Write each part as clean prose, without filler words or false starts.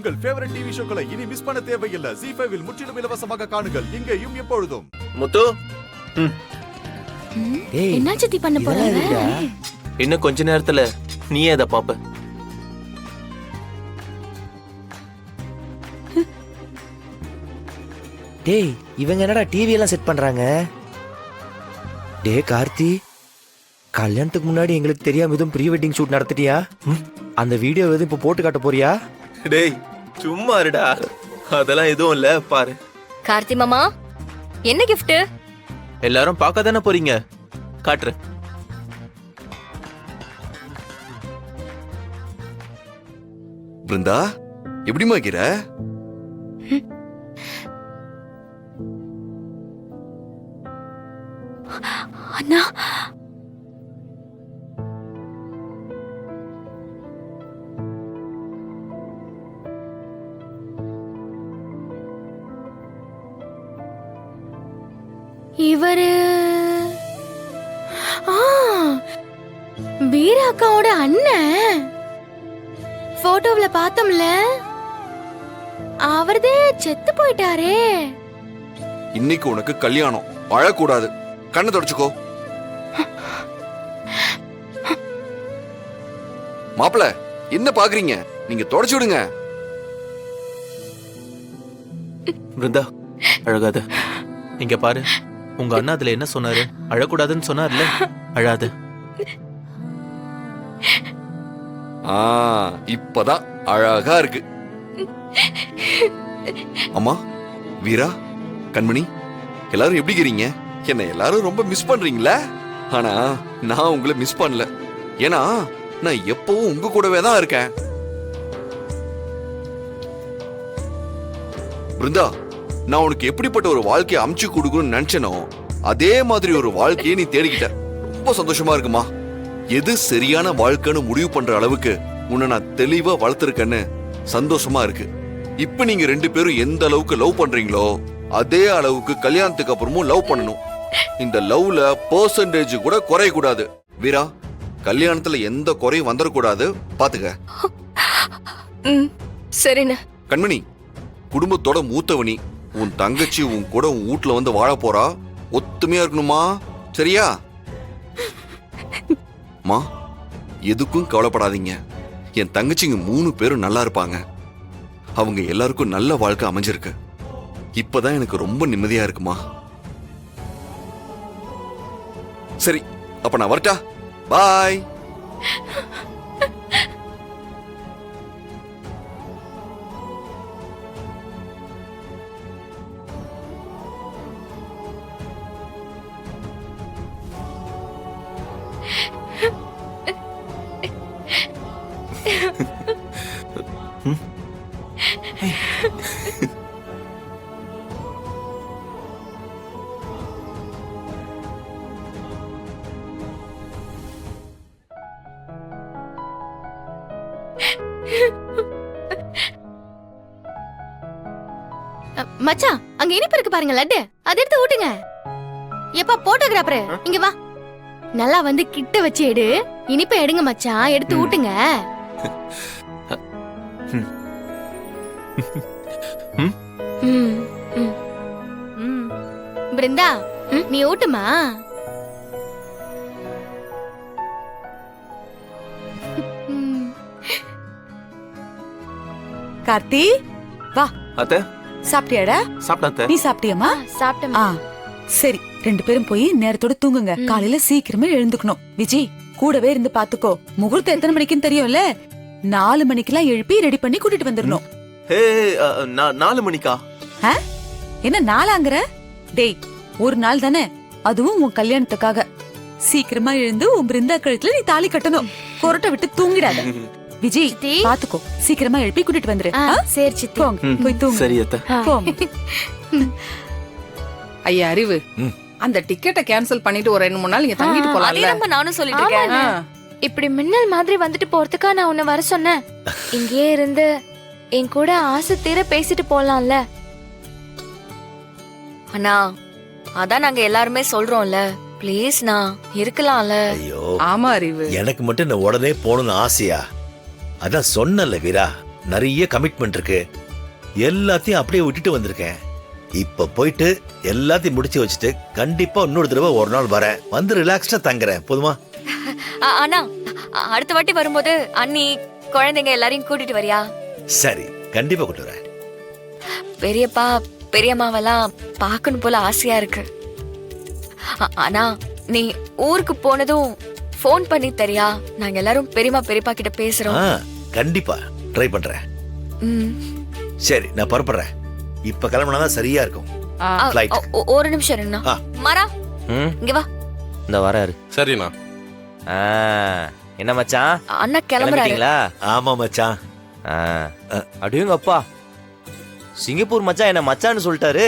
உங்கள் favourite TV ஷோக்களை இனி miss பண்ண தேவையில்லை. ZEE5 இல் முற்றிலும் இலவசமாக காணுங்கள். இங்கேயும் எப்பொழுதும். முத்து என்ன சித்தி பண்ண போறாங்க? இன்னும் கொஞ்ச நேரத்துல நீயே அத பாப்ப. டேய் இவங்க என்னடா டிவி எல்லாம் செட் பண்றாங்க? டேய் கார்த்தி, கல்யாணத்துக்கு முன்னாடி எங்களுக்கு தெரியாம எதுவும் ப்ரீ வெட்டிங் ஷூட் நடத்திட்டியா? அந்த வீடியோ எதுவும் இப்ப போட்டு காட்ட போறியா? டேய் சும்மா இருடா, அதெல்லாம் எதுவும் இல்ல பாரு. கார்த்தி மாமா என்ன கிஃப்ட்? எல்லாரும் பார்க்க தானே போறீங்க, காட்டுறேன். பிருந்தா எப்படிமா இருக்கிற? அண்ணா இவரு வீரா அக்காவோட அண்ணன். போட்டோவுல பார்த்தோம்ல, அவர்தே செத்து போயிட்டாரே. இன்னைக்கு உனக்கு கல்யாணம், அழக்கூடாது. கண்ணை தொடச்சுக்கோ. மாப்பிள என்ன பாக்குறீங்க? நீங்க தொடச்சு விடுங்க. பிருந்தா அழகாத. இங்க பாரு, உங்க அண்ணா அதுல என்ன சொன்னாரு? அழக்கூடாதுன்னு சொன்னார்ல, அழாத. இப்பதான் அழகா இருக்கு. அம்மா, வீரா, கண்மணி எல்லாரும் எப்படி இருக்கீங்க? என்ன எல்லாரும் ரொம்ப மிஸ் பண்றீங்களா? ஆனா நான் உங்களை மிஸ் பண்ணல. ஏன்னா நான் எப்பவும் உங்க கூடவே தான் இருக்கேன். பிருந்தா, நான் உனக்கு எப்படிப்பட்ட ஒரு வாழ்க்கையை அமைச்சு கொடுக்கணும்னு நினைச்சனோ அதே மாதிரி ஒரு வாழ்க்கையை நீ தேடிக்கிட்ட. ரொம்ப சந்தோஷமா இருக்குமா. எது சரியான வாழ்க்கைன்னு முடிவு பண்ற அளவுக்கு உன்னை நான் தெளிவா வளர்த்திருக்கேன்னு சந்தோஷமா இருக்கு. இப்ப நீங்க ரெண்டு பேரும் எந்த அளவுக்கு லவ் பண்றீங்களோ அதே அளவுக்கு கல்யாணத்துக்கு அப்புறமும் லவ் பண்ணணும். இந்த லவ்ல பெர்சன்டேஜ் கூட குறைய கூடாது. வீரா, கல்யாணத்துல எந்த குறையும் வந்துடக்கூடாது, பாத்துக்க. சரிண்ணா. கண்மணி, குடும்பத்தோட மூத்தவனி. உன் தங்கச்சி உன் கூட உன் வீட்டுல வந்து வாழ போறா. ஒத்துமையா இருக்கணுமா, சரியா? மா, எதுக்கும் கவலைப்படாதீங்க. என் தங்கச்சிங்க 3 பேரும் நல்லா இருப்பாங்க. அவங்க எல்லாருக்கும் நல்ல வாழ்க்கை அமைஞ்சிருக்கு. இப்பதான் எனக்கு ரொம்ப நிம்மதியா இருக்குமா. சரி, அப்ப நான் வரட்டா. பாய். மச்சான், அங்க இனிப்பு இருக்கு பாருங்க, லட்டு. அதை எடுத்து ஊட்டுங்க. எப்பா போட்டோகிராஃபர், இங்க வா. நல்லா வந்து கிட்ட வச்சு எடு. இனிப்பை எடுங்க மச்சான், எடுத்து ஊட்டுங்க. பிருந்தா, நீ ஊட்டுமா. கார்த்தி, வா. அத்தை சாப்பிட்டியாடா? சாப்பிட்டாத்த. நீ சாப்பிட்டியம்மா? சாப்பிட்டேன். சரி, 2 பேரும் போய் நேரத்தோட தூங்குங்க. காலையில சீக்கிரமே எழுந்துக்கணும். விஜி, கூடவே இருந்து பாத்துக்கோ. முகூர்த்தம் எத்தனை மணிக்குன்னு தெரியும்ல? 4 மணிக்கெல்லாம் எழுப்பி ரெடி பண்ணி கூட்டிட்டு வந்துடணும். 4 மணிக்கா? என்ன 4ஆங்கற? டேய், ஒரு நாள் தானே, அதுவும் உன் கல்யாணத்துக்காக. சீக்கிரமா எழுந்து உன் பிருந்தா கழுத்துல நீ தாலி கட்டணும். கொரட்டை விட்டு தூங்கிடாத. விஜி, பாத்துக்கோ, சீக்கிரமா எழுப்பி கூட்டிட்டு வந்துரு. சரி சித்தி, போய் தூங்கு. சரி அத்தை. ஐயா அறிவு, அந்த டிக்கெட்டை கேன்சல் பண்ணிட்டு ஒரு 2-3 நாள் இங்க தங்கிட்டு போலாம்ல. நானும் சொல்லிட்டு இருக்கேன். இப்படி மின்னல் மாதிரி வந்துட்டு போறதுக்கா நான் உன்னை வர சொன்னேன். இங்கேயே இருந்து என் கூட ஆசை தீர பேசிட்டு போலாம்ல. அண்ணா, அதான் நாங்க எல்லாருமே சொல்றோம்ல, ப்ளீஸ்ண்ணா இருக்கலாம்ல. ஐயோ, ஆமா அறிவு, எனக்கு மட்டும் நான் உடனே போகணும்னு ஆசையா? அதான் சொன்னல வீரா, நிறைய கமிட்மெண்ட் இருக்கு. எல்லாத்தையும் அப்படியே விட்டுட்டு வந்திருக்கேன். இப்ப போயிட்டு எல்லாத்தையும் முடிச்சு வச்சுட்டு கண்டிப்பா இன்னொரு தடவை ஒரு நாள் வரேன். வந்து ரிலாக்ஸ்டா தங்குறேன். போதுமா? அண்ணா, அடுத்த வாட்டி வரும்போது அண்ணி குழந்தைங்க எல்லாரையும் கூட்டிட்டு வரியா? சரி, கண்டிப்பா கூட்டு வரேன். பெரியப்பா பெரியம்மாவெல்லாம் பார்க்கணும் போல ஆசையா இருக்கு. ஆனா நீ ஊருக்கு போனதும் ஃபோன் பண்ணி தரியா? நாங்க எல்லாரும் பெரியம்மா பெரியப்பா கிட்ட பேசுறோம். கண்டிப்பா ட்ரை பண்றேன். ம். சரி, நான் புறப்படுறேன். இப்ப கிளம்புனாதான் சரியா இருக்கும். Flight. ஒரு நிமிஷம் இருங்கண்ணா. மாறா, இங்க வா. இந்த வராரு. சரிண்ணா. என்ன மச்சான், அண்ணா கிளம்புறாரு. கிளம்பிட்டீங்களா? ஆமா மச்சான். அடியுங்க அப்பா, சிங்கப்பூர் மச்சான் என்ன மச்சான்னு சொல்லிட்டாரு.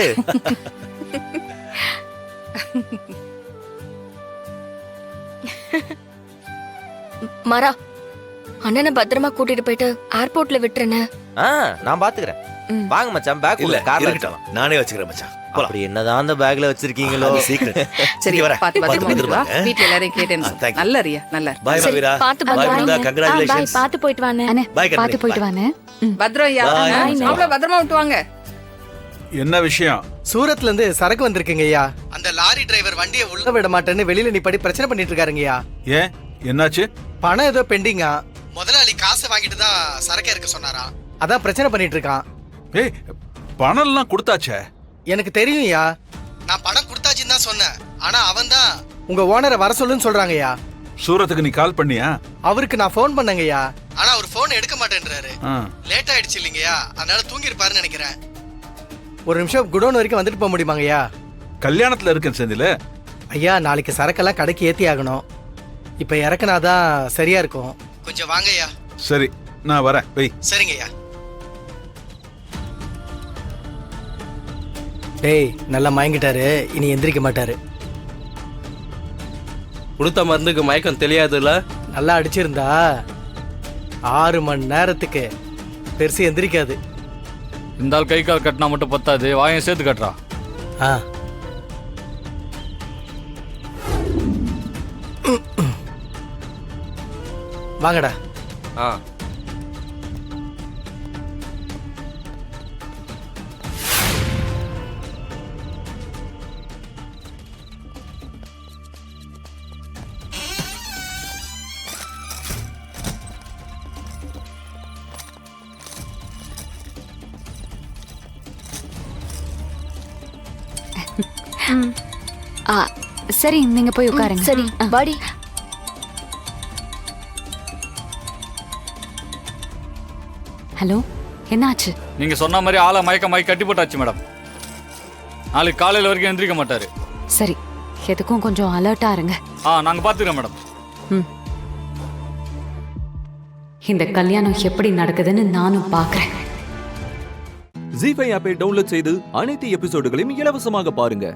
மாறா, அண்ணனை பத்திரமா கூட்டிட்டு போயிட்டு ஏர்போர்ட்ல விட்டுறேன்னு. நான் பாத்துக்கிறேன். ம். வாங்க மச்சான், பேக் இல்ல, உள்ள கார்ல இருக்கட்டும். நானே வச்சுக்கிறேன் மச்சான். போலாம். அப்படி என்னதான் அந்த பேக்ல வச்சிருக்கீங்களோ? சீக்கிரம். சரி, வரேன். பாத்து பத்திரமா பாத்து வந்துட்டு வா. பத்திரமா. வீட்டுல எல்லாரையும் கேட்டேன்னு thank you. நல்ல ரியா, நல்லா இரு. பாய் சரி, மவிரா. பாத்து பாய் பத்திரமா பிருந்தா, இருங்க. congratulations. பாத்து போயிட்டு வானே. பாய் பாத்து கண்மணி, போயிட்டு பாய். வானே. பத்திரம் ஐயா. Bye. மாப்பிள பத்திரமா விட்டு வாங்க. என்ன விஷயம்? சூரத்ல இருந்து சரக்கு வந்திருக்குங்க ஐயா. அந்த லாரி டிரைவர் வண்டியை உள்ள விட மாட்டேன்னு வெளியில நிப்படி பிரச்சனை பண்ணிட்டு இருக்காருங்கய்யா. ஏன் என்னாச்சு? பணம் ஏதோ பெண்டிங்கா. முதலாளி காசை வாங்கிட்டு தான் சரக்கு இருக்க சொன்னாரா. அதான் பிரச்சனை பண்ணிட்டு இருக்கான். ஏய், பணம் எல்லாம் கொடுத்தாச்சே. எனக்கு தெரியும்யா. நான் பணம் கொடுத்தாச்சுன்னு தான் சொன்னேன். ஆனா அவன் தான் உங்க ஓனரை வர சொல்லுன்னு சொல்றாங்கய்யா. சூரத்துக்கு நீ கால் பண்ணியா? அவருக்கு நான் ஃபோன் பண்ணேங்கய்யா. ஆனா அவர் ஃபோன் எடுக்க மாட்டேன்றாரு. ஆ. லேட் ஆயிடுச்சு இல்லைங்கய்யா, அதனால தூங்கி இருப்பாருன்னு நினைக்கிறேன். ஒரு நிமிஷம் குடோன் வரைக்கும் வந்துட்டு போக முடியுமாங்கய்யா? கல்யாணத்துல இருக்கேன் செந்தில. ஐயா, நாளைக்கு சரக்கெல்லாம் கடைக்கு ஏத்தி ஆகணும். இப்ப இறக்குனாதான் சரியா இருக்கும். கொஞ்சம் வாங்கய்யா. சரி, நான் வரேன். வெய். சரிங்கய்யா. டேய், நல்லா மயங்கிட்டாரு, இனி எந்திரிக்க மாட்டாரு. கொடுத்த மருந்துக்கு மயக்கம் தெரியாதுல்ல? நல்லா அடிச்சிருந்தா 6 மணி நேரத்துக்கு பெருசு எந்திரிக்காது. இந்த ஆள் கை கால் கட்டினா மட்டும் பத்தாது, வாயம் சேர்த்து கட்டுறா. ஆ. வாங்கடா. ஆ. சரி, நீங்க போய் உட்காருங்க. சரி, பாடி. ஹலோ, என்னாச்சு? நீங்க சொன்ன மாதிரி ஆளை மயக்க கட்டி போட்டாச்சு மேடம். நாளைக்கு காலையில வரைக்கும் எந்திரிக்க மாட்டாரு. சரி, எதுக்கும் கொஞ்சம் அலர்ட்டா இருங்க. நாங்க பாத்துக்கிறோம் மேடம். இந்த கல்யாணம் எப்படி நடக்குதுன்னு நானும் பாக்குறேன். ஜீ5 ஆப்பை டவுன்லோட் செய்து அனைத்து எபிசோடுகளையும் இலவசமாக பாருங்க.